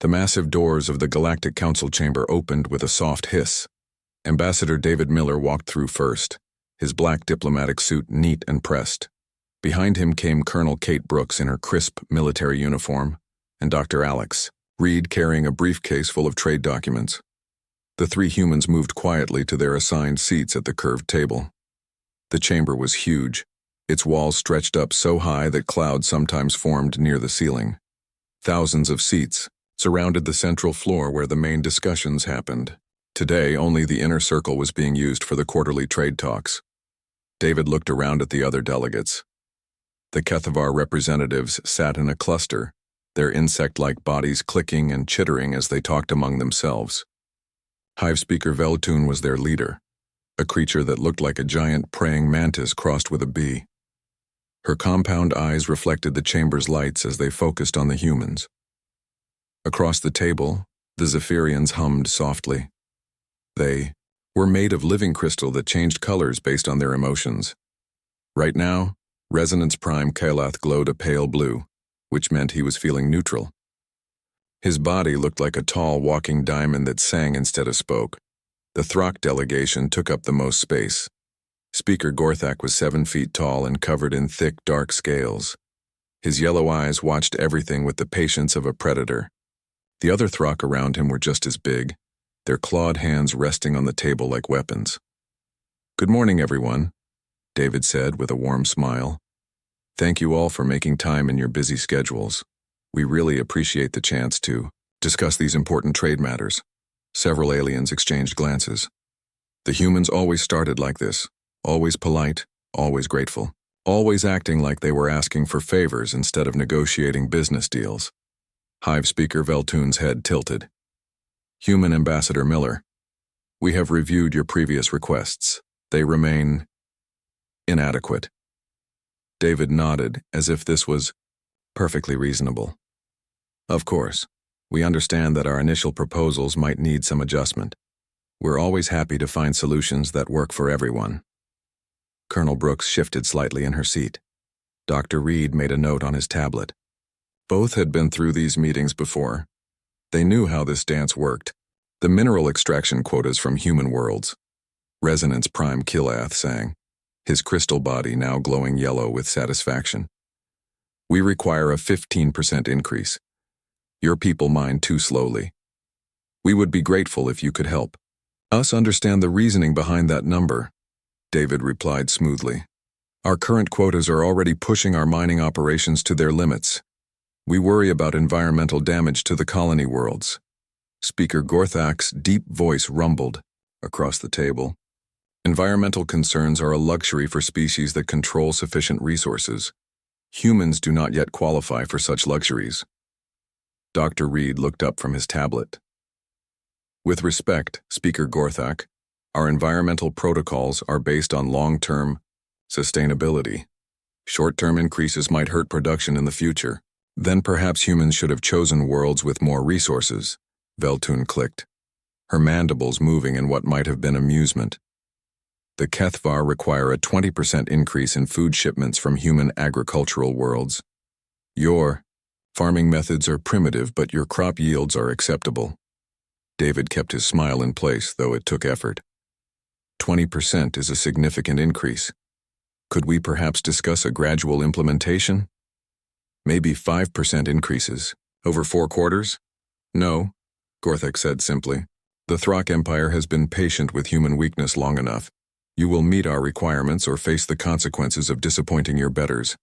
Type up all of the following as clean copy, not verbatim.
The massive doors of the Galactic Council chamber opened with a soft hiss. Ambassador David Miller walked through first, his black diplomatic suit neat and pressed. Behind him came Colonel Kate Brooks in her crisp military uniform, and Dr. Alex Reed carrying a briefcase full of trade documents. The three humans moved quietly to their assigned seats at the curved table. The chamber was huge, its walls stretched up so high that clouds sometimes formed near the ceiling. Thousands of seats surrounded the central floor where the main discussions happened. Today, only the inner circle was being used for the quarterly trade talks. David looked around at the other delegates. The HFY representatives sat in a cluster, their insect-like bodies clicking and chittering as they talked among themselves. Hive Speaker Veltun was their leader, a creature that looked like a giant praying mantis crossed with a bee. Her compound eyes reflected the chamber's lights as they focused on the humans. Across the table, the Zephyrians hummed softly. They were made of living crystal that changed colors based on their emotions. Right now, Resonance Prime Kalath glowed a pale blue, which meant he was feeling neutral. His body looked like a tall walking diamond that sang instead of spoke. The Throck delegation took up the most space. Speaker Gorthak was 7 feet tall and covered in thick, dark scales. His yellow eyes watched everything with the patience of a predator. The other Throck around him were just as big, their clawed hands resting on the table like weapons. "Good morning, everyone," David said with a warm smile. "Thank you all for making time in your busy schedules. We really appreciate the chance to discuss these important trade matters." Several aliens exchanged glances. The humans always started like this, always polite, always grateful, always acting like they were asking for favors instead of negotiating business deals. Hive Speaker Veltun's head tilted. "Human Ambassador Miller, we have reviewed your previous requests. They remain inadequate." David nodded as if this was perfectly reasonable. "Of course, we understand that our initial proposals might need some adjustment. We're always happy to find solutions that work for everyone." Colonel Brooks shifted slightly in her seat. Dr. Reed made a note on his tablet. Both had been through these meetings before. They knew how this dance worked. The mineral extraction quotas from human worlds. Resonance Prime Kalath sang, his crystal body now glowing yellow with satisfaction. "We require a 15% increase. Your people mine too slowly. We would be grateful if you could help us understand the reasoning behind that number," David replied smoothly. "Our current quotas are already pushing our mining operations to their limits. We worry about environmental damage to the colony worlds." Speaker Gorthak's deep voice rumbled across the table. "Environmental concerns are a luxury for species that control sufficient resources. Humans do not yet qualify for such luxuries." Dr. Reed looked up from his tablet. "With respect, Speaker Gorthak, our environmental protocols are based on long-term sustainability. Short-term increases might hurt production in the future. Then perhaps humans should have chosen worlds with more resources," Veltun clicked, her mandibles moving in what might have been amusement. "The HFY require a 20% increase in food shipments from human agricultural worlds. Your farming methods are primitive, but your crop yields are acceptable." David kept his smile in place, though it took effort. 20% is a significant increase. Could we perhaps discuss a gradual implementation? Maybe 5% increases, over 4 quarters? "No," Gorthak said simply. "The Throck Empire has been patient with human weakness long enough. You will meet our requirements or face the consequences of disappointing your betters."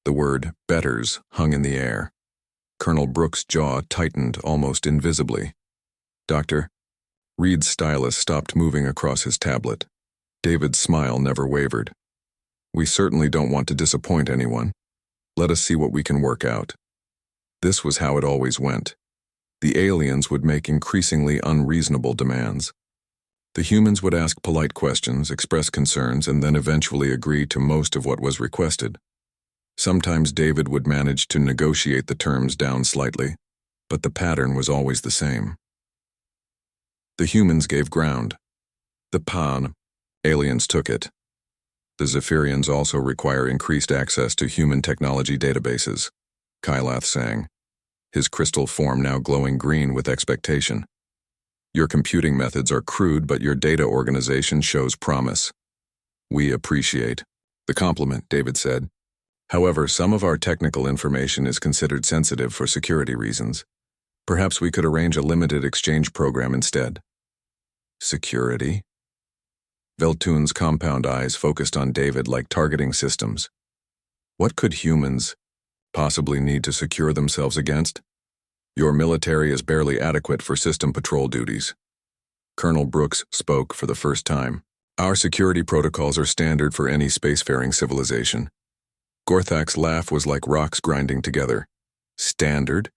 The word betters hung in the air. Colonel Brooks' jaw tightened almost invisibly. Dr. Reed's stylus stopped moving across his tablet. David's smile never wavered. "We certainly don't want to disappoint anyone. Let us see what we can work out." This was how it always went. The aliens would make increasingly unreasonable demands. The humans would ask polite questions, express concerns, and then eventually agree to most of what was requested. Sometimes David would manage to negotiate the terms down slightly, but the pattern was always the same. The humans gave ground. The aliens took it. The Zephyrians also require increased access to human technology databases, Kalath sang, his crystal form now glowing green with expectation. Your computing methods are crude, but your data organization shows promise. We appreciate the compliment, David said. However, some of our technical information is considered sensitive for security reasons. Perhaps we could arrange a limited exchange program instead. Security? Veltun's compound eyes focused on David like targeting systems. What could humans possibly need to secure themselves against? Your military is barely adequate for system patrol duties. Colonel Brooks spoke for the first time. Our security protocols are standard for any spacefaring civilization. Gorthak's laugh was like rocks grinding together. Standard?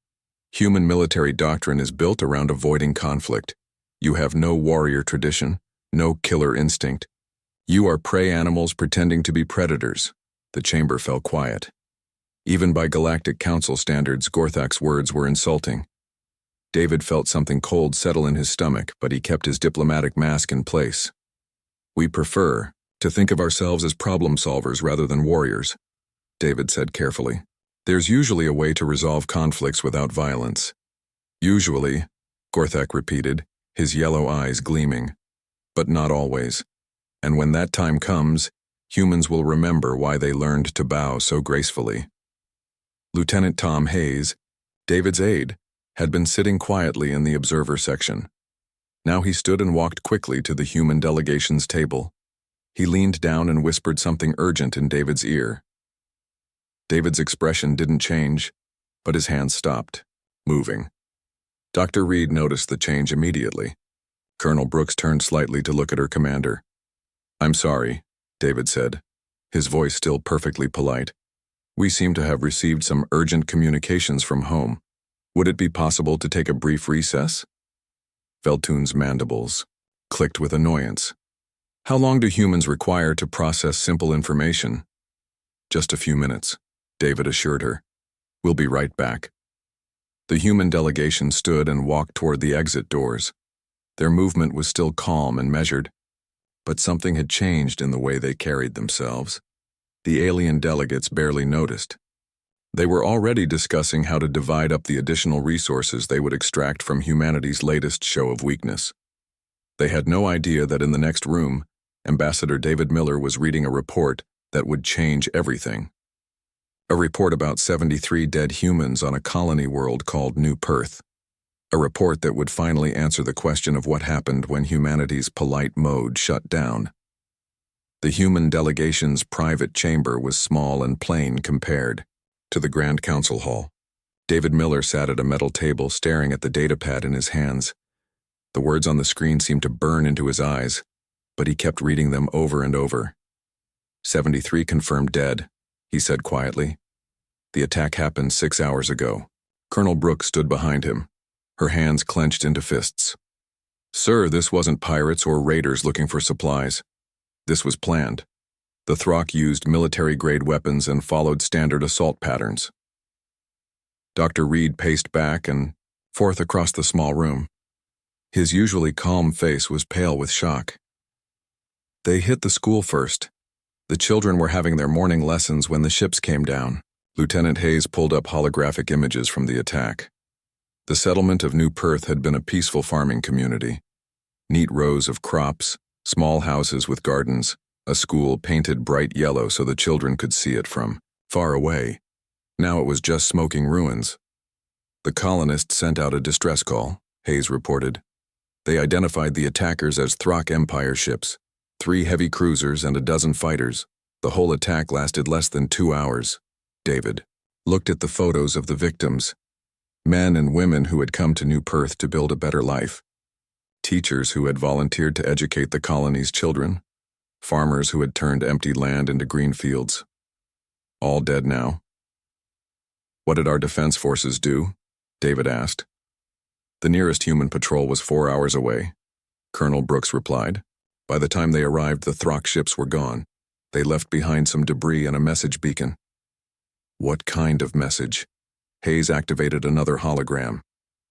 Human military doctrine is built around avoiding conflict. You have no warrior tradition, no killer instinct. You are prey animals pretending to be predators. The chamber fell quiet. Even by Galactic Council standards, Gorthak's words were insulting. David felt something cold settle in his stomach, but he kept his diplomatic mask in place. We prefer to think of ourselves as problem solvers rather than warriors, David said carefully. There's usually a way to resolve conflicts without violence. Usually, Gorthak repeated, his yellow eyes gleaming. But not always. And when that time comes, humans will remember why they learned to bow so gracefully. Lieutenant Tom Hayes, David's aide, had been sitting quietly in the observer section. Now he stood and walked quickly to the human delegation's table. He leaned down and whispered something urgent in David's ear. David's expression didn't change, but his hands stopped, moving. Dr. Reed noticed the change immediately. Colonel Brooks turned slightly to look at her commander. I'm sorry, David said, his voice still perfectly polite. We seem to have received some urgent communications from home. Would it be possible to take a brief recess? Veltun's mandibles clicked with annoyance. How long do humans require to process simple information? Just a few minutes, David assured her. We'll be right back. The human delegation stood and walked toward the exit doors. Their movement was still calm and measured, but something had changed in the way they carried themselves. The alien delegates barely noticed. They were already discussing how to divide up the additional resources they would extract from humanity's latest show of weakness. They had no idea that in the next room, Ambassador David Miller was reading a report that would change everything. A report about 73 dead humans on a colony world called New Perth. A report that would finally answer the question of what happened when humanity's polite mode shut down. The human delegation's private chamber was small and plain compared to the Grand Council Hall. David Miller sat at a metal table staring at the datapad in his hands. The words on the screen seemed to burn into his eyes, but he kept reading them over and over. 73 confirmed dead, he said quietly. The attack happened 6 hours ago. Colonel Brooks stood behind him, her hands clenched into fists. Sir, this wasn't pirates or raiders looking for supplies. This was planned. The Throck used military-grade weapons and followed standard assault patterns. Dr. Reed paced back and forth across the small room. His usually calm face was pale with shock. They hit the school first. The children were having their morning lessons when the ships came down. Lieutenant Hayes pulled up holographic images from the attack. The settlement of New Perth had been a peaceful farming community. Neat rows of crops, small houses with gardens, a school painted bright yellow so the children could see it from far away. Now it was just smoking ruins. The colonists sent out a distress call, Hayes reported. They identified the attackers as Throck Empire ships, 3 heavy cruisers and a dozen fighters. The whole attack lasted less than 2 hours. David looked at the photos of the victims, men and women who had come to New Perth to build a better life, teachers who had volunteered to educate the colony's children, farmers who had turned empty land into green fields. All dead now. What did our defense forces do? David asked. The nearest human patrol was 4 hours away, Colonel Brooks replied. By the time they arrived, the Throck ships were gone. They left behind some debris and a message beacon. What kind of message? Hayes activated another hologram.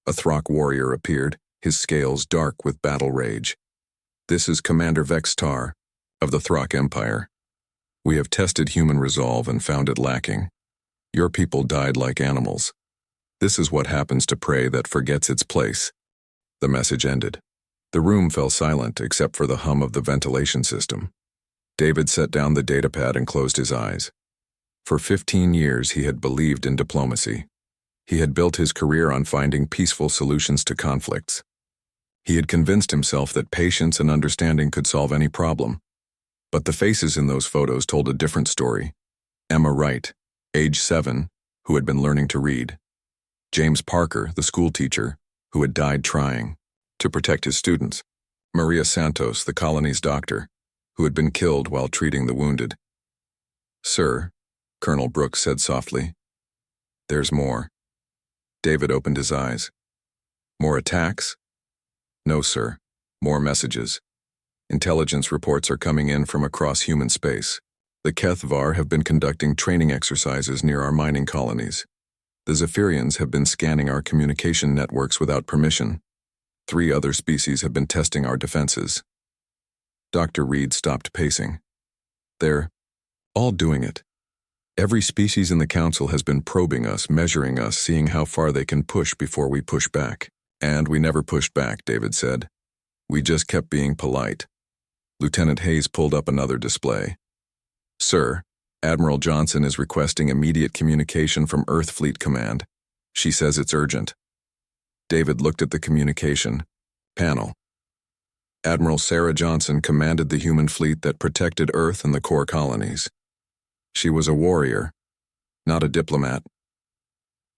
A Throck warrior appeared, his scales dark with battle rage. This is Commander Vextar of the Throck Empire. We have tested human resolve and found it lacking. Your people died like animals. This is what happens to prey that forgets its place. The message ended. The room fell silent except for the hum of the ventilation system. David set down the datapad and closed his eyes. For 15 years he had believed in diplomacy. He had built his career on finding peaceful solutions to conflicts. He had convinced himself that patience and understanding could solve any problem. But the faces in those photos told a different story. Emma Wright, age 7, who had been learning to read. James Parker, the schoolteacher, who had died trying to protect his students. Maria Santos, the colony's doctor, who had been killed while treating the wounded. "Sir," Colonel Brooks said softly, "there's more." David opened his eyes. "More attacks?" "No, sir. More messages. Intelligence reports are coming in from across human space. The Kethvar have been conducting training exercises near our mining colonies. The Zephyrians have been scanning our communication networks without permission. 3 other species have been testing our defenses." Dr. Reed stopped pacing. "They're all doing it. Every species in the Council has been probing us, measuring us, seeing how far they can push before we push back. And we never pushed back," David said. "We just kept being polite." Lieutenant Hayes pulled up another display. "Sir, Admiral Johnson is requesting immediate communication from Earth Fleet Command. She says it's urgent." David looked at the communication panel. Admiral Sarah Johnson commanded the human fleet that protected Earth and the core colonies. She was a warrior, not a diplomat.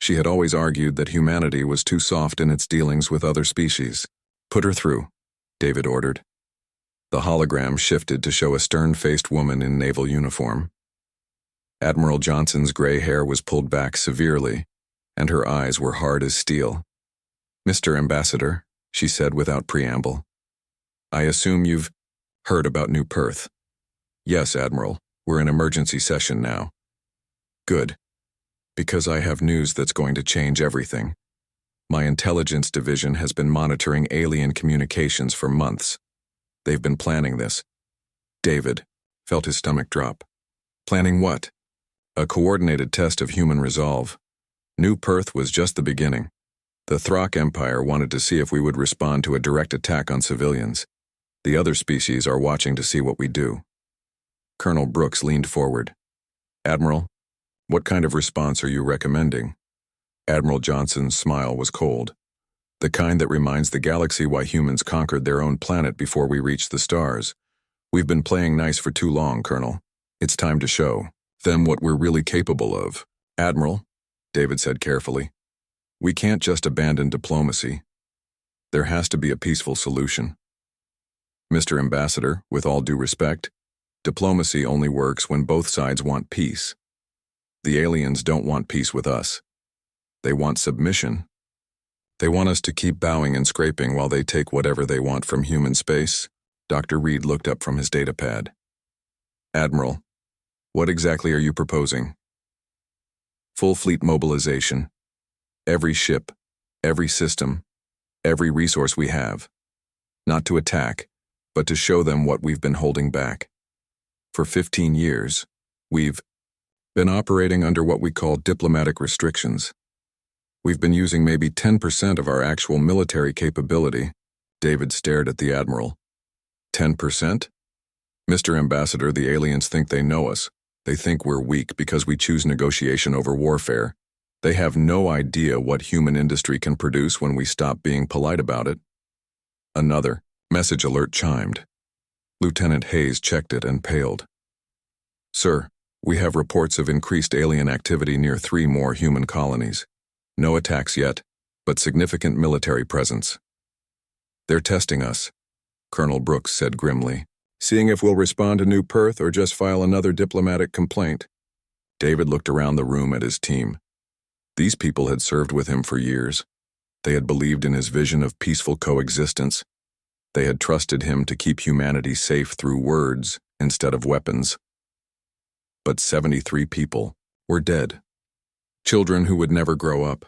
She had always argued that humanity was too soft in its dealings with other species. "Put her through," David ordered. The hologram shifted to show a stern-faced woman in naval uniform. Admiral Johnson's gray hair was pulled back severely, and her eyes were hard as steel. "Mr. Ambassador," she said without preamble, "I assume you've heard about New Perth." "Yes, Admiral. We're in emergency session now." "Good. Because I have news that's going to change everything. My intelligence division has been monitoring alien communications for months. They've been planning this." David felt his stomach drop. "Planning what?" "A coordinated test of human resolve. New Perth was just the beginning. The Throck Empire wanted to see if we would respond to a direct attack on civilians. The other species are watching to see what we do." Colonel Brooks leaned forward. "Admiral, what kind of response are you recommending?" Admiral Johnson's smile was cold. "The kind that reminds the galaxy why humans conquered their own planet before we reached the stars. We've been playing nice for too long, Colonel. It's time to show them what we're really capable of." "Admiral," David said carefully, "we can't just abandon diplomacy. There has to be a peaceful solution. Mr. Ambassador, with all due respect, diplomacy only works when both sides want peace. The aliens don't want peace with us. They want submission. They want us to keep bowing and scraping while they take whatever they want from human space." Dr. Reed looked up from his datapad. "Admiral, what exactly are you proposing?" "Full fleet mobilization. Every ship, every system, every resource we have. Not to attack, but to show them what we've been holding back. For 15 years, we've been operating under what we call diplomatic restrictions. We've been using maybe 10% of our actual military capability." David stared at the Admiral. 10%? "Mr. Ambassador, the aliens think they know us. They think we're weak because we choose negotiation over warfare. They have no idea what human industry can produce when we stop being polite about it." Another message alert chimed. Lieutenant Hayes checked it and paled. "Sir, we have reports of increased alien activity near 3 more human colonies. No attacks yet, but significant military presence." "They're testing us," Colonel Brooks said grimly, "seeing if we'll respond to New Perth or just file another diplomatic complaint." David looked around the room at his team. These people had served with him for years. They had believed in his vision of peaceful coexistence. They had trusted him to keep humanity safe through words instead of weapons. But 73 people were dead. Children who would never grow up.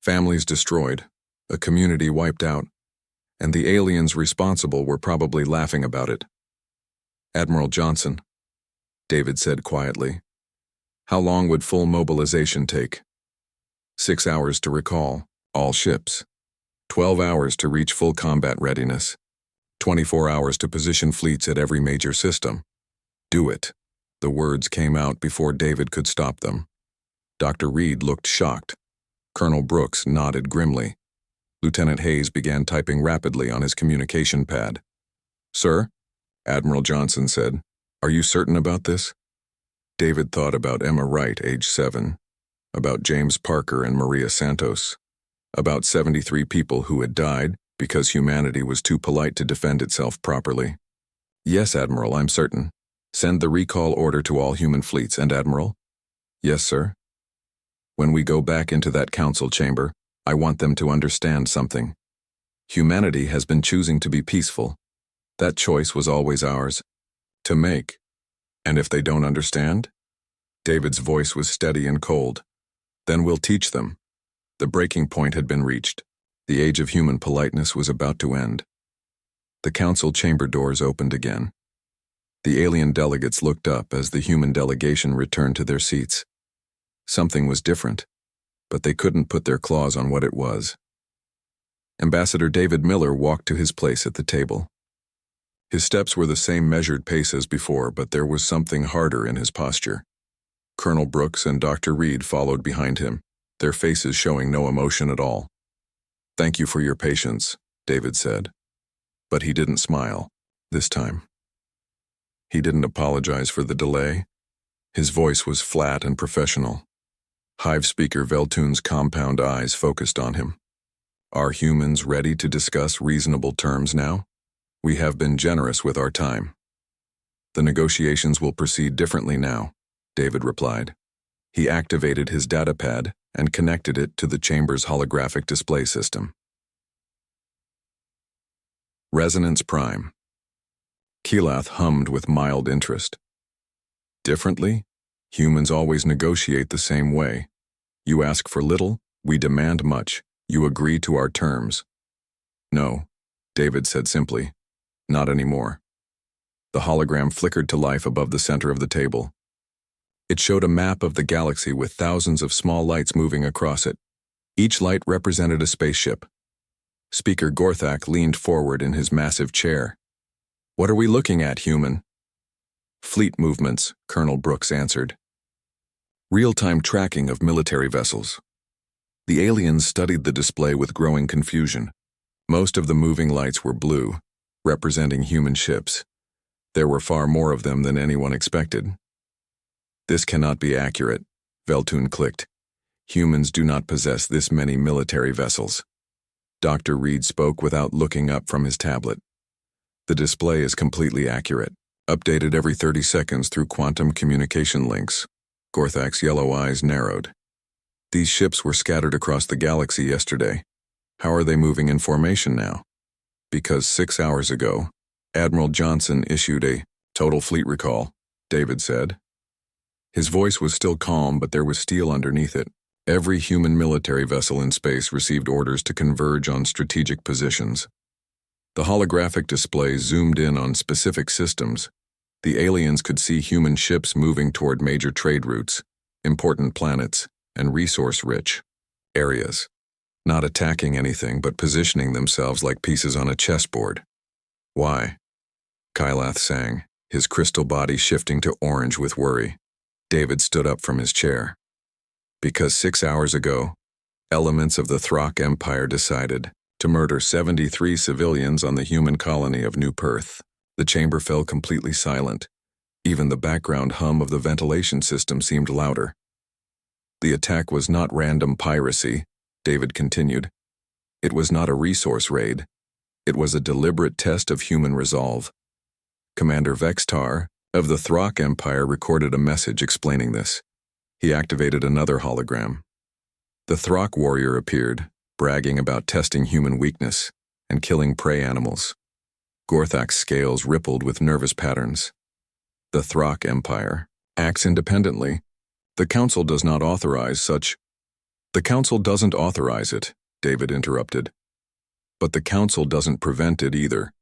Families destroyed. A community wiped out. And the aliens responsible were probably laughing about it. "Admiral Johnson," David said quietly, "how long would full mobilization take?" 6 hours to recall all ships. 12 hours to reach full combat readiness. 24 hours to position fleets at every major system. Do it. The words came out before David could stop them. Dr. Reed looked shocked. Colonel Brooks nodded grimly. Lieutenant Hayes began typing rapidly on his communication pad. "Sir?" Admiral Johnson said. "Are you certain about this?" David thought about Emma Wright, age 7, about James Parker and Maria Santos, about 73 people who had died because humanity was too polite to defend itself properly. "Yes, Admiral, I'm certain. Send the recall order to all human fleets, and Admiral?" "Yes, sir." "When we go back into that council chamber, I want them to understand something. Humanity has been choosing to be peaceful. That choice was always ours to make. And if they don't understand?" David's voice was steady and cold. "Then we'll teach them." The breaking point had been reached. The age of human politeness was about to end. The council chamber doors opened again. The alien delegates looked up as the human delegation returned to their seats. Something was different, but they couldn't put their claws on what it was. Ambassador David Miller walked to his place at the table. His steps were the same measured pace as before, but there was something harder in his posture. Colonel Brooks and Dr. Reed followed behind him, their faces showing no emotion at all. "Thank you for your patience," David said. But he didn't smile, this time. He didn't apologize for the delay. His voice was flat and professional. Hive speaker Veltun's compound eyes focused on him. "Are humans ready to discuss reasonable terms now? We have been generous with our time." "The negotiations will proceed differently now," David replied. He activated his datapad and connected it to the chamber's holographic display system. Resonance Prime. Keelath hummed with mild interest. "Differently? Humans always negotiate the same way. You ask for little, we demand much. You agree to our terms." "No," David said simply. "Not anymore." The hologram flickered to life above the center of the table. It showed a map of the galaxy with thousands of small lights moving across it. Each light represented a spaceship. Speaker Gorthak leaned forward in his massive chair. "What are we looking at, human?" "Fleet movements," Colonel Brooks answered. "Real-time tracking of military vessels." The aliens studied the display with growing confusion. Most of the moving lights were blue, representing human ships. There were far more of them than anyone expected. "This cannot be accurate," Veltun clicked. "Humans do not possess this many military vessels." Dr. Reed spoke without looking up from his tablet. "The display is completely accurate, updated every 30 seconds through quantum communication links." Gorthak's yellow eyes narrowed. "These ships were scattered across the galaxy yesterday. How are they moving in formation now?" "Because 6 hours ago, Admiral Johnson issued a total fleet recall," David said. His voice was still calm, but there was steel underneath it. Every human military vessel in space received orders to converge on strategic positions. The holographic display zoomed in on specific systems. The aliens could see human ships moving toward major trade routes, important planets, and resource-rich areas, not attacking anything but positioning themselves like pieces on a chessboard. "Why?" Keelath sang, his crystal body shifting to orange with worry. David stood up from his chair. "Because 6 hours ago, elements of the Throck Empire decided to murder 73 civilians on the human colony of New Perth." The chamber fell completely silent. Even the background hum of the ventilation system seemed louder. "The attack was not random piracy," David continued. "It was not a resource raid. It was a deliberate test of human resolve." Commander Vextar of the Throck Empire recorded a message explaining this. He activated another hologram. The Throck warrior appeared, bragging about testing human weakness and killing prey animals. Gorthak's scales rippled with nervous patterns. "The Throck Empire acts independently. The Council does not authorize such." "The Council doesn't authorize it," David interrupted. "But the Council doesn't prevent it either.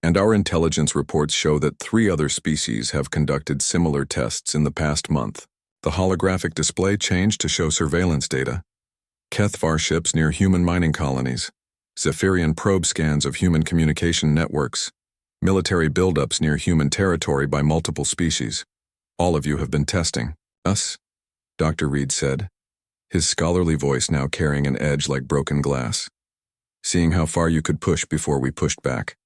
And our intelligence reports show that 3 other species have conducted similar tests in the past month." The holographic display changed to show surveillance data. Kethvar ships near human mining colonies, Zephyrian probe scans of human communication networks, military buildups near human territory by multiple species. All of you have been testing us, Dr. Reed said, his scholarly voice now carrying an edge like broken glass. Seeing how far you could push before we pushed back.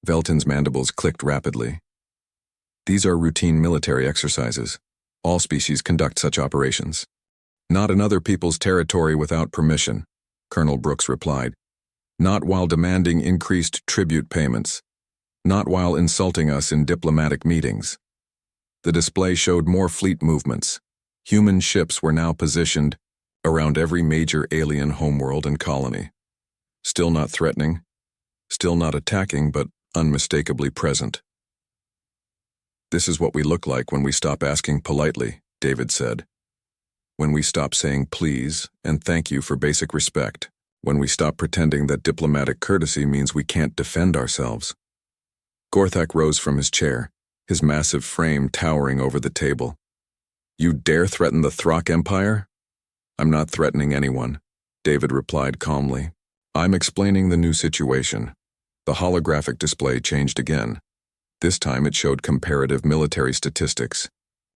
Velton's mandibles clicked rapidly. These are routine military exercises. All species conduct such operations. Not in other people's territory without permission, Colonel Brooks replied. Not while demanding increased tribute payments. Not while insulting us in diplomatic meetings. The display showed more fleet movements. Human ships were now positioned around every major alien homeworld and colony. Still not threatening, still not attacking, but unmistakably present. This is what we look like when we stop asking politely, David said. When we stop saying please and thank you for basic respect. When we stop pretending that diplomatic courtesy means we can't defend ourselves. Gorthak rose from his chair, his massive frame towering over the table. You dare threaten the Throck Empire? I'm not threatening anyone, David replied calmly. I'm explaining the new situation. The holographic display changed again. This time it showed comparative military statistics.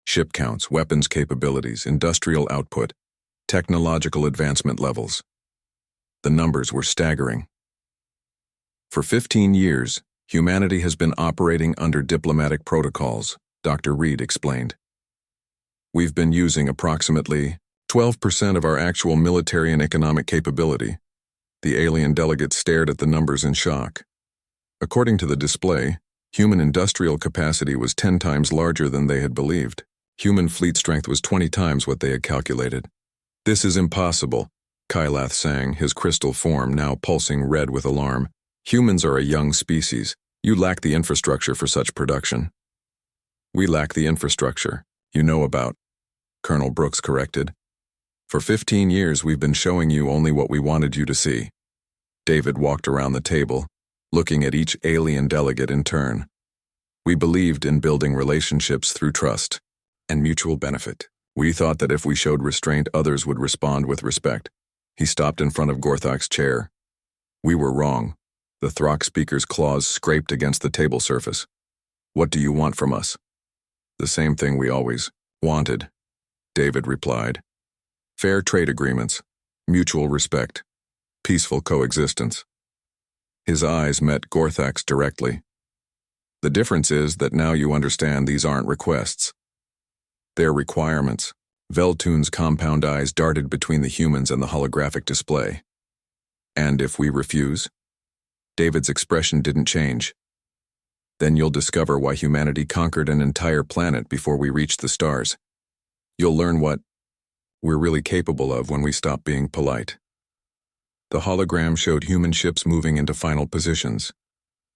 Ship counts, weapons capabilities, industrial output, technological advancement levels. The numbers were staggering. For 15 years, humanity has been operating under diplomatic protocols, Dr. Reed explained. We've been using approximately 12% of our actual military and economic capability. The alien delegates stared at the numbers in shock. According to the display, human industrial capacity was 10 times larger than they had believed. Human fleet strength was 20 times what they had calculated. This is impossible, Kylath sang, his crystal form now pulsing red with alarm. Humans are a young species. You lack the infrastructure for such production. We lack the infrastructure, you know about, Colonel Brooks corrected. For 15 years we've been showing you only what we wanted you to see. David walked around the table, looking at each alien delegate in turn. We believed in building relationships through trust and mutual benefit. We thought that if we showed restraint, others would respond with respect. He stopped in front of Gorthak's chair. We were wrong. The Throck speaker's claws scraped against the table surface. What do you want from us? The same thing we always wanted, David replied. Fair trade agreements, mutual respect, peaceful coexistence. His eyes met Gorthak's directly. The difference is that now you understand these aren't requests. They're requirements. Veltun's compound eyes darted between the humans and the holographic display. And if we refuse? David's expression didn't change. Then you'll discover why humanity conquered an entire planet before we reached the stars. You'll learn what we're really capable of when we stop being polite. The hologram showed human ships moving into final positions,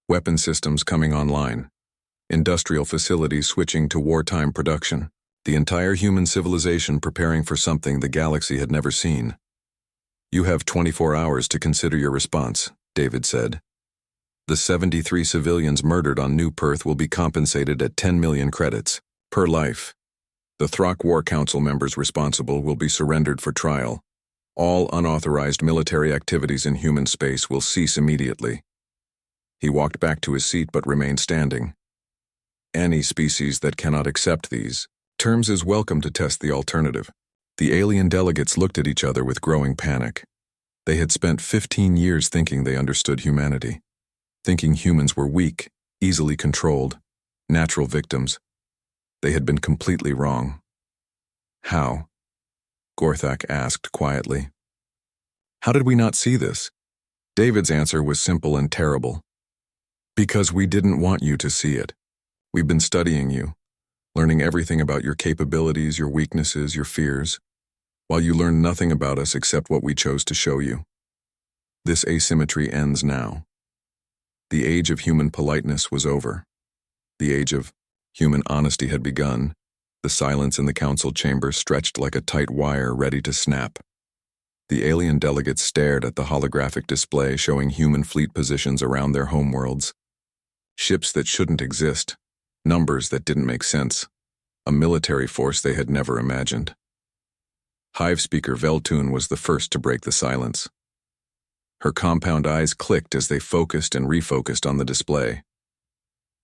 weapon systems coming online, industrial facilities switching to wartime production, the entire human civilization preparing for something the galaxy had never seen. You have 24 hours to consider your response, David said. The 73 civilians murdered on New Perth will be compensated at 10 million credits per life. The Throck War Council members responsible will be surrendered for trial. All unauthorized military activities in human space will cease immediately. He walked back to his seat but remained standing. Any species that cannot accept these terms is welcome to test the alternative. The alien delegates looked at each other with growing panic. They had spent 15 years thinking they understood humanity, thinking humans were weak, easily controlled, natural victims. They had been completely wrong. How? Gorthak asked quietly. How did we not see this? David's answer was simple and terrible. Because we didn't want you to see it. We've been studying you, learning everything about your capabilities, your weaknesses, your fears, while you learned nothing about us except what we chose to show you. This asymmetry ends now. The age of human politeness was over. The age of human honesty had begun. The silence in the council chamber stretched like a tight wire ready to snap. The alien delegates stared at the holographic display showing human fleet positions around their homeworlds. Ships that shouldn't exist, numbers that didn't make sense, a military force they had never imagined. Hive speaker Veltun was the first to break the silence. Her compound eyes clicked as they focused and refocused on the display.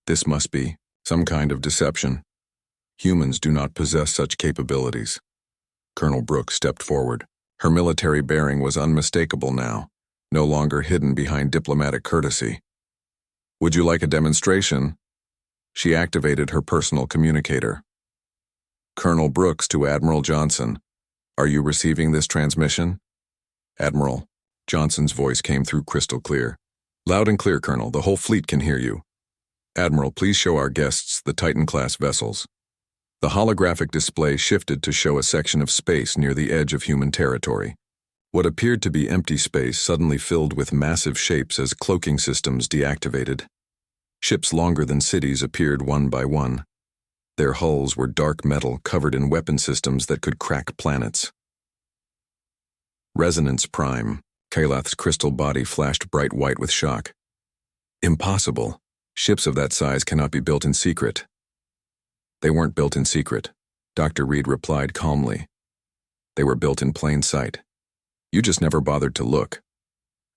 This must be some kind of deception. Humans do not possess such capabilities. Colonel Brooks stepped forward. Her military bearing was unmistakable now, no longer hidden behind diplomatic courtesy. Would you like a demonstration? She activated her personal communicator. Colonel Brooks to Admiral Johnson. Are you receiving this transmission? Admiral. Johnson's voice came through crystal clear. Loud and clear, Colonel. The whole fleet can hear you. Admiral, please show our guests the Titan-class vessels. The holographic display shifted to show a section of space near the edge of human territory. What appeared to be empty space suddenly filled with massive shapes as cloaking systems deactivated. Ships longer than cities appeared one by one. Their hulls were dark metal covered in weapon systems that could crack planets. Resonance Prime. Kalath's crystal body flashed bright white with shock. Impossible. Ships of that size cannot be built in secret. They weren't built in secret, Dr. Reed replied calmly. They were built in plain sight. You just never bothered to look.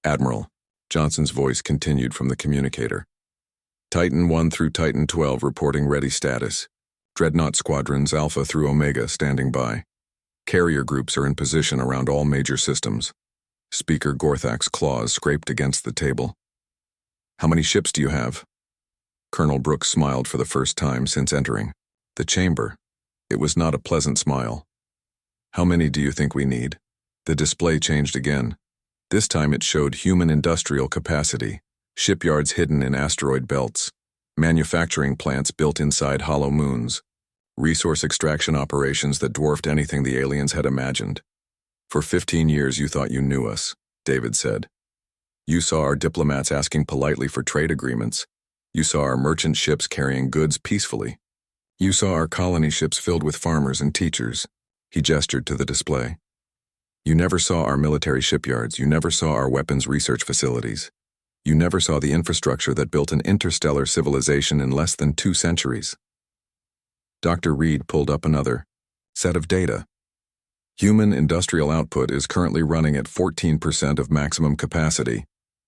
Admiral, Johnson's voice continued from the communicator. Titan 1 through Titan 12 reporting ready status. Dreadnought squadrons Alpha through Omega standing by. Carrier groups are in position around all major systems. Speaker Gorthak's claws scraped against the table. How many ships do you have? Colonel Brooks smiled for the first time since entering the chamber. It was not a pleasant smile. How many do you think we need? The display changed again. This time it showed human industrial capacity, shipyards hidden in asteroid belts, manufacturing plants built inside hollow moons, resource extraction operations that dwarfed anything the aliens had imagined. For 15 years you thought you knew us, David said. You saw our diplomats asking politely for trade agreements. You saw our merchant ships carrying goods peacefully. You saw our colony ships filled with farmers and teachers. He gestured to the display. You never saw our military shipyards. You never saw our weapons research facilities. You never saw the infrastructure that built an interstellar civilization in less than 2 centuries. Dr. Reed pulled up another set of data. Human industrial output is currently running at 14% of maximum capacity.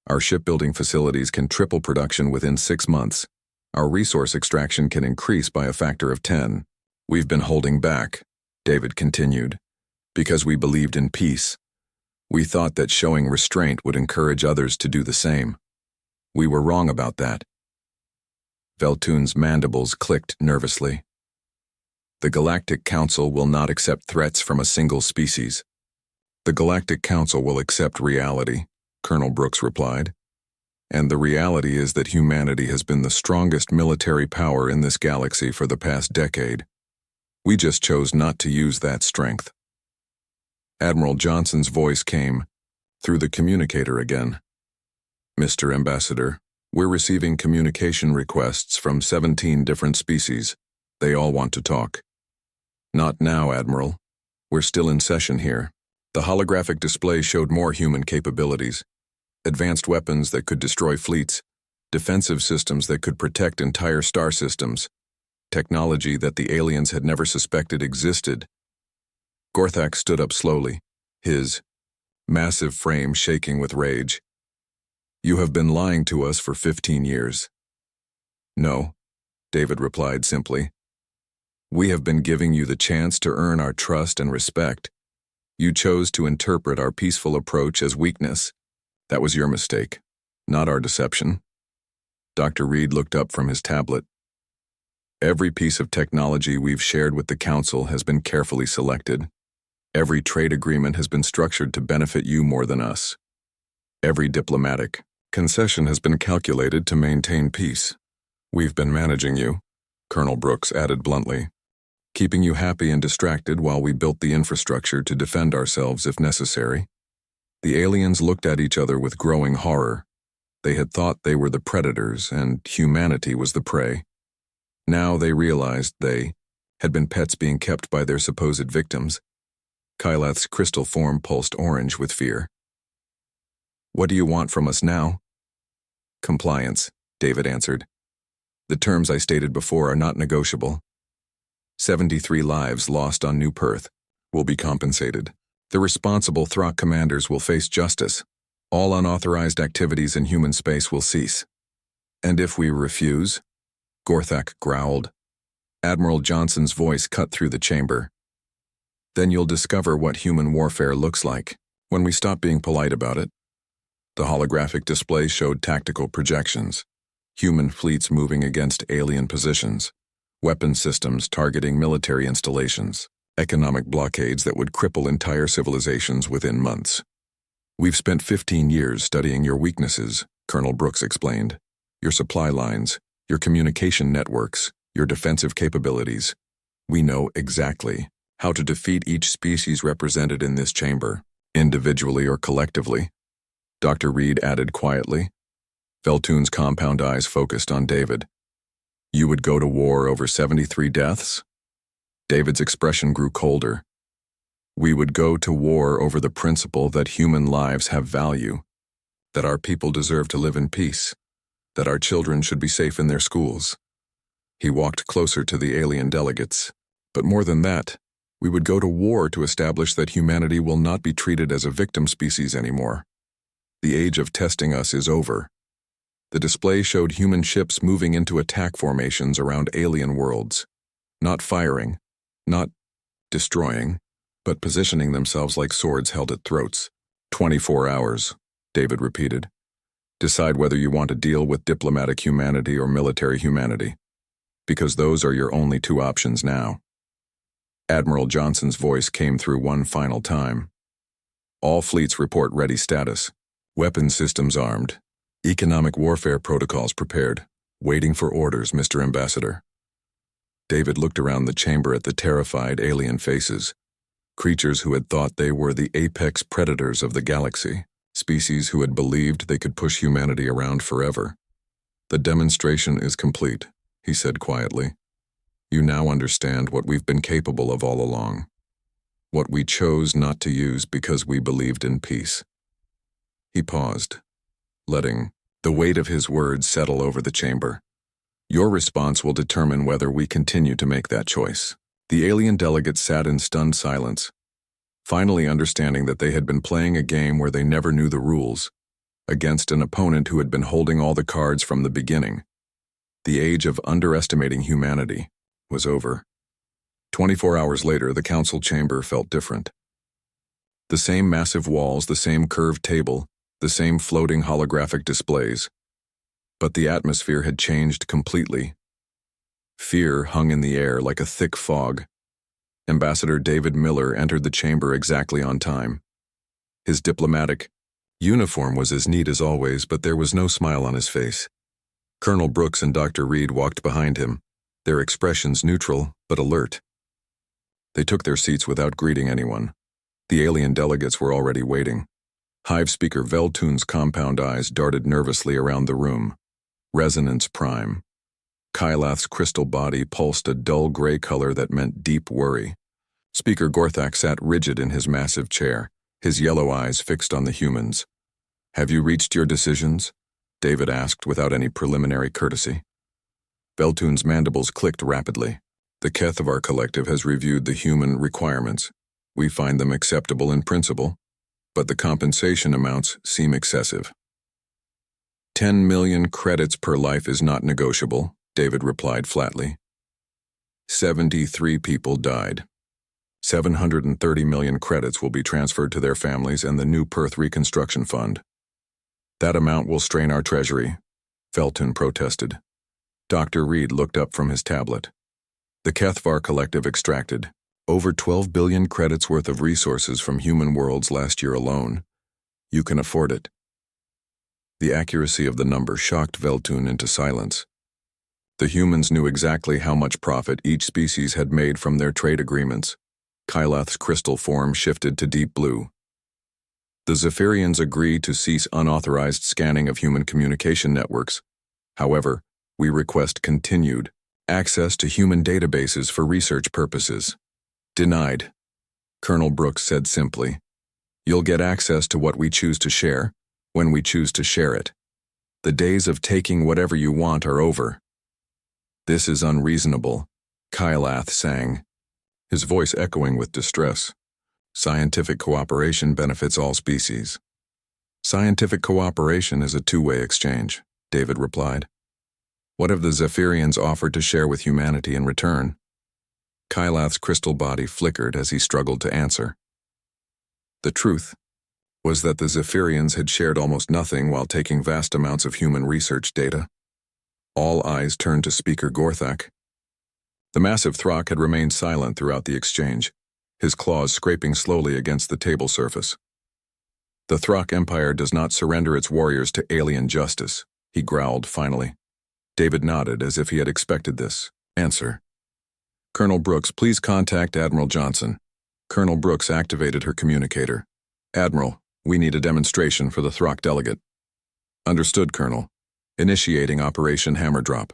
Our shipbuilding facilities can triple production within 6 months. Our resource extraction can increase by a factor of 10. We've been holding back, David continued, because we believed in peace. We thought that showing restraint would encourage others to do the same. We were wrong about that. Veltun's mandibles clicked nervously. The Galactic Council will not accept threats from a single species. The Galactic Council will accept reality, Colonel Brooks replied. And the reality is that humanity has been the strongest military power in this galaxy for the past decade. We just chose not to use that strength. Admiral Johnson's voice came through the communicator again. Mr. Ambassador, we're receiving communication requests from 17 different species. They all want to talk. Not now, Admiral. We're still in session here. The holographic display showed more human capabilities. Advanced weapons that could destroy fleets, defensive systems that could protect entire star systems, technology that the aliens had never suspected existed. Gorthak stood up slowly, his massive frame shaking with rage. You have been lying to us for 15 years. No, David replied simply. We have been giving you the chance to earn our trust and respect. You chose to interpret our peaceful approach as weakness. That was your mistake, not our deception. Dr. Reed looked up from his tablet. Every piece of technology we've shared with the Council has been carefully selected. Every trade agreement has been structured to benefit you more than us. Every diplomatic concession has been calculated to maintain peace. We've been managing you, Colonel Brooks added bluntly, keeping you happy and distracted while we built the infrastructure to defend ourselves if necessary. The aliens looked at each other with growing horror. They had thought they were the predators and humanity was the prey. Now they realized they had been pets being kept by their supposed victims. Kylath's crystal form pulsed orange with fear. What do you want from us now? Compliance, David answered. The terms I stated before are not negotiable. 73 lives lost on New Perth. will be compensated. The responsible Throck commanders will face justice. All unauthorized activities in human space will cease. And if we refuse? Gorthak growled. Admiral Johnson's voice cut through the chamber. Then you'll discover what human warfare looks like, when we stop being polite about it. The holographic display showed tactical projections, human fleets moving against alien positions, weapon systems targeting military installations, economic blockades that would cripple entire civilizations within months. We've spent 15 years studying your weaknesses, Colonel Brooks explained. Your supply lines, your communication networks, your defensive capabilities. We know exactly how to defeat each species represented in this chamber, individually or collectively. Dr. Reed added quietly. Veltoon's compound eyes focused on David. You would go to war over 73 deaths? David's expression grew colder. We would go to war over the principle that human lives have value, that our people deserve to live in peace, that our children should be safe in their schools. He walked closer to the alien delegates. But more than that, we would go to war to establish that humanity will not be treated as a victim species anymore. The age of testing us is over. The display showed human ships moving into attack formations around alien worlds, not firing, not destroying, but positioning themselves like swords held at throats. 24 hours, David repeated. Decide whether you want to deal with diplomatic humanity or military humanity, because those are your only two options now. Admiral Johnson's voice came through one final time. All fleets report ready status. Weapons systems armed. Economic warfare protocols prepared. Waiting for orders, Mr. Ambassador. David looked around the chamber at the terrified alien faces. Creatures who had thought they were the apex predators of the galaxy. Species who had believed they could push humanity around forever. The demonstration is complete, he said quietly. You now understand what we've been capable of all along. What we chose not to use because we believed in peace. He paused, letting the weight of his words settle over the chamber. Your response will determine whether we continue to make that choice. The alien delegates sat in stunned silence, finally understanding that they had been playing a game where they never knew the rules, against an opponent who had been holding all the cards from the beginning. The age of underestimating humanity was over. 24 hours later, the council chamber felt different. The same massive walls, the same curved table, the same floating holographic displays. But the atmosphere had changed completely. Fear hung in the air like a thick fog. Ambassador David Miller entered the chamber exactly on time. His diplomatic uniform was as neat as always, but there was no smile on his face. Colonel Brooks and Dr. Reed walked behind him, their expressions neutral but alert. They took their seats without greeting anyone. The alien delegates were already waiting. Hive Speaker Veltoon's compound eyes darted nervously around the room. Resonance prime. Kylath's crystal body pulsed a dull gray color that meant deep worry. Speaker Gorthak sat rigid in his massive chair, his yellow eyes fixed on the humans. Have you reached your decisions? David asked without any preliminary courtesy. Veltoon's mandibles clicked rapidly. The Keth of our collective has reviewed the human requirements. We find them acceptable in principle, but the compensation amounts seem excessive. 10 million credits per life is not negotiable, David replied flatly. 73 people died. 730 million credits will be transferred to their families and the new Perth Reconstruction Fund. That amount will strain our treasury, Veltoon protested. Dr. Reed looked up from his tablet. The Kethvar Collective extracted over 12 billion credits worth of resources from human worlds last year alone. You can afford it. The accuracy of the number shocked Veltoon into silence. The humans knew exactly how much profit each species had made from their trade agreements. Kylath's crystal form shifted to deep blue. The Zephyrians agree to cease unauthorized scanning of human communication networks. However, we request continued access to human databases for research purposes. Denied, Colonel Brooks said simply. You'll get access to what we choose to share, when we choose to share it. The days of taking whatever you want are over. This is unreasonable, Kylath sang, his voice echoing with distress. Scientific cooperation benefits all species. Scientific cooperation is a two-way exchange, David replied. What have the Zephyrians offered to share with humanity in return? Kylath's crystal body flickered as he struggled to answer. The truth was that the Zephyrians had shared almost nothing while taking vast amounts of human research data. All eyes turned to Speaker Gorthak. The massive Throck had remained silent throughout the exchange, his claws scraping slowly against the table surface. The Throck Empire does not surrender its warriors to alien justice, he growled finally. David nodded as if he had expected this. Answer. Colonel Brooks, please contact Admiral Johnson. Colonel Brooks activated her communicator. Admiral, we need a demonstration for the Throck delegate. Understood, Colonel. Initiating Operation Hammerdrop.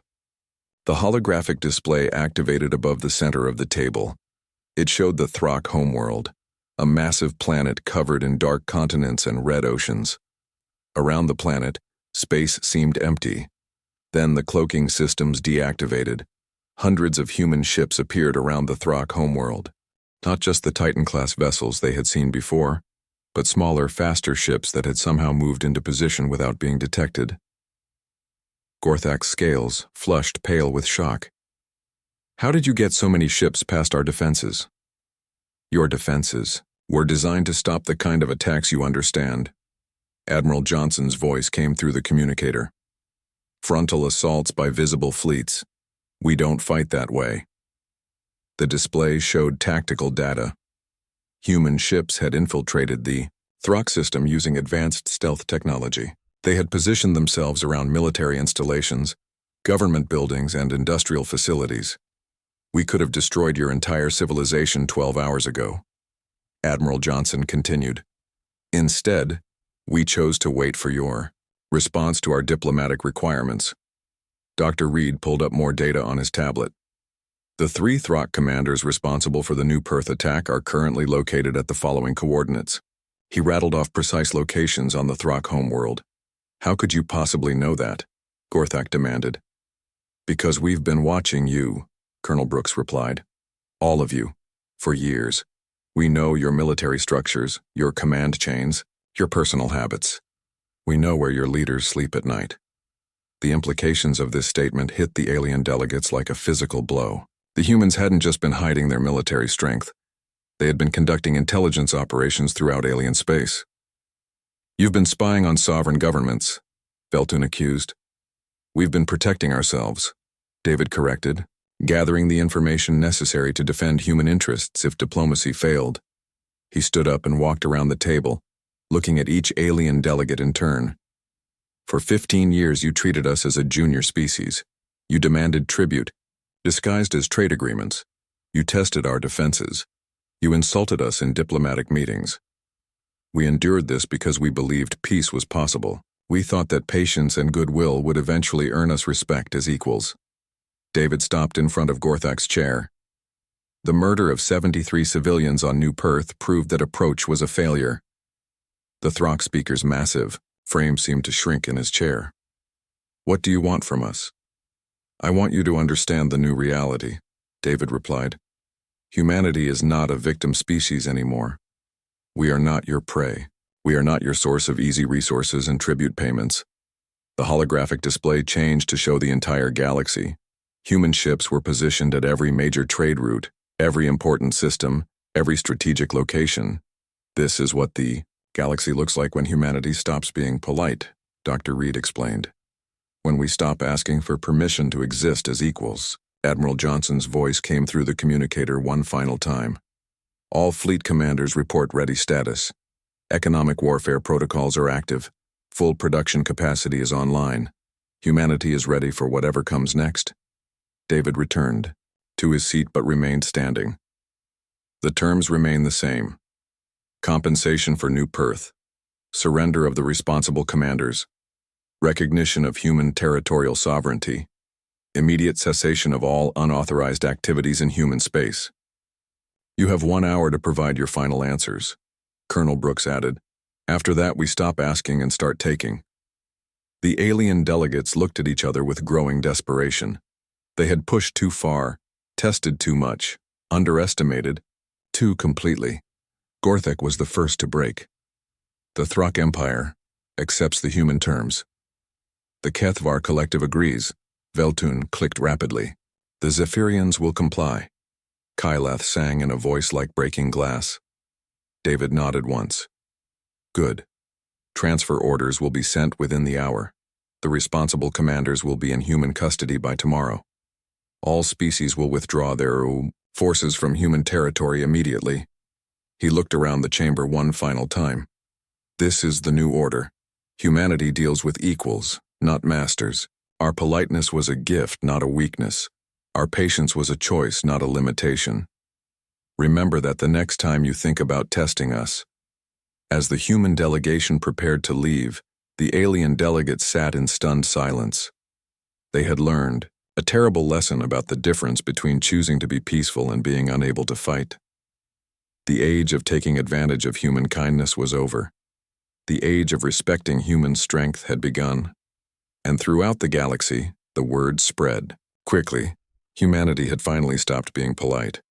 The holographic display activated above the center of the table. It showed the Throck homeworld, a massive planet covered in dark continents and red oceans. Around the planet, space seemed empty. Then the cloaking systems deactivated. Hundreds of human ships appeared around the Throck homeworld. Not just the Titan-class vessels they had seen before, but smaller, faster ships that had somehow moved into position without being detected. Gorthak's scales flushed pale with shock. How did you get so many ships past our defenses? Your defenses were designed to stop the kind of attacks you understand. Admiral Johnson's voice came through the communicator. Frontal assaults by visible fleets. We don't fight that way. The display showed tactical data. Human ships had infiltrated the Throck system using advanced stealth technology. They had positioned themselves around military installations, government buildings, and industrial facilities. We could have destroyed your entire civilization 12 hours ago. Admiral Johnson continued. Instead, we chose to wait for your response to our diplomatic requirements. Dr. Reed pulled up more data on his tablet. The 3 Throck commanders responsible for the New Perth attack are currently located at the following coordinates. He rattled off precise locations on the Throck homeworld. How could you possibly know that? Gorthak demanded. Because we've been watching you, Colonel Brooks replied. All of you. For years. We know your military structures, your command chains, your personal habits. We know where your leaders sleep at night. The implications of this statement hit the alien delegates like a physical blow. The humans hadn't just been hiding their military strength. They had been conducting intelligence operations throughout alien space. You've been spying on sovereign governments, Veltun accused. We've been protecting ourselves, David corrected, gathering the information necessary to defend human interests if diplomacy failed. He stood up and walked around the table, looking at each alien delegate in turn. For 15 years you treated us as a junior species. You demanded tribute, disguised as trade agreements. You tested our defenses. You insulted us in diplomatic meetings. We endured this because we believed peace was possible. We thought that patience and goodwill would eventually earn us respect as equals. David stopped in front of Gorthak's chair. The murder of 73 civilians on New Perth proved that approach was a failure. The Throck speaker's massive frame seemed to shrink in his chair. What do you want from us? I want you to understand the new reality, David replied. Humanity is not a victim species anymore. We are not your prey. We are not your source of easy resources and tribute payments. The holographic display changed to show the entire galaxy. Human ships were positioned at every major trade route, every important system, every strategic location. This is what the galaxy looks like when humanity stops being polite, Dr. Reed explained. When we stop asking for permission to exist as equals. Admiral Johnson's voice came through the communicator one final time. All fleet commanders report ready status. Economic warfare protocols are active. Full production capacity is online. Humanity is ready for whatever comes next. David returned to his seat but remained standing. The terms remain the same. Compensation for New Perth. Surrender of the responsible commanders. Recognition of human territorial sovereignty. Immediate cessation of all unauthorized activities in human space. You have 1 hour to provide your final answers, Colonel Brooks added. After that, we stop asking and start taking. The alien delegates looked at each other with growing desperation. They had pushed too far, tested too much, underestimated, too completely. Gorthek was the first to break. The Thrak Empire accepts the human terms. The Kethvar Collective agrees. Veltun clicked rapidly. The Zephyrians will comply. Kylath sang in a voice like breaking glass. David nodded once. Good. Transfer orders will be sent within the hour. The responsible commanders will be in human custody by tomorrow. All species will withdraw their forces from human territory immediately. He looked around the chamber one final time. This is the new order. Humanity deals with equals, not masters. Our politeness was a gift, not a weakness. Our patience was a choice, not a limitation. Remember that the next time you think about testing us. As the human delegation prepared to leave, the alien delegates sat in stunned silence. They had learned a terrible lesson about the difference between choosing to be peaceful and being unable to fight. The age of taking advantage of human kindness was over. The age of respecting human strength had begun. And throughout the galaxy, the word spread. Quickly, humanity had finally stopped being polite.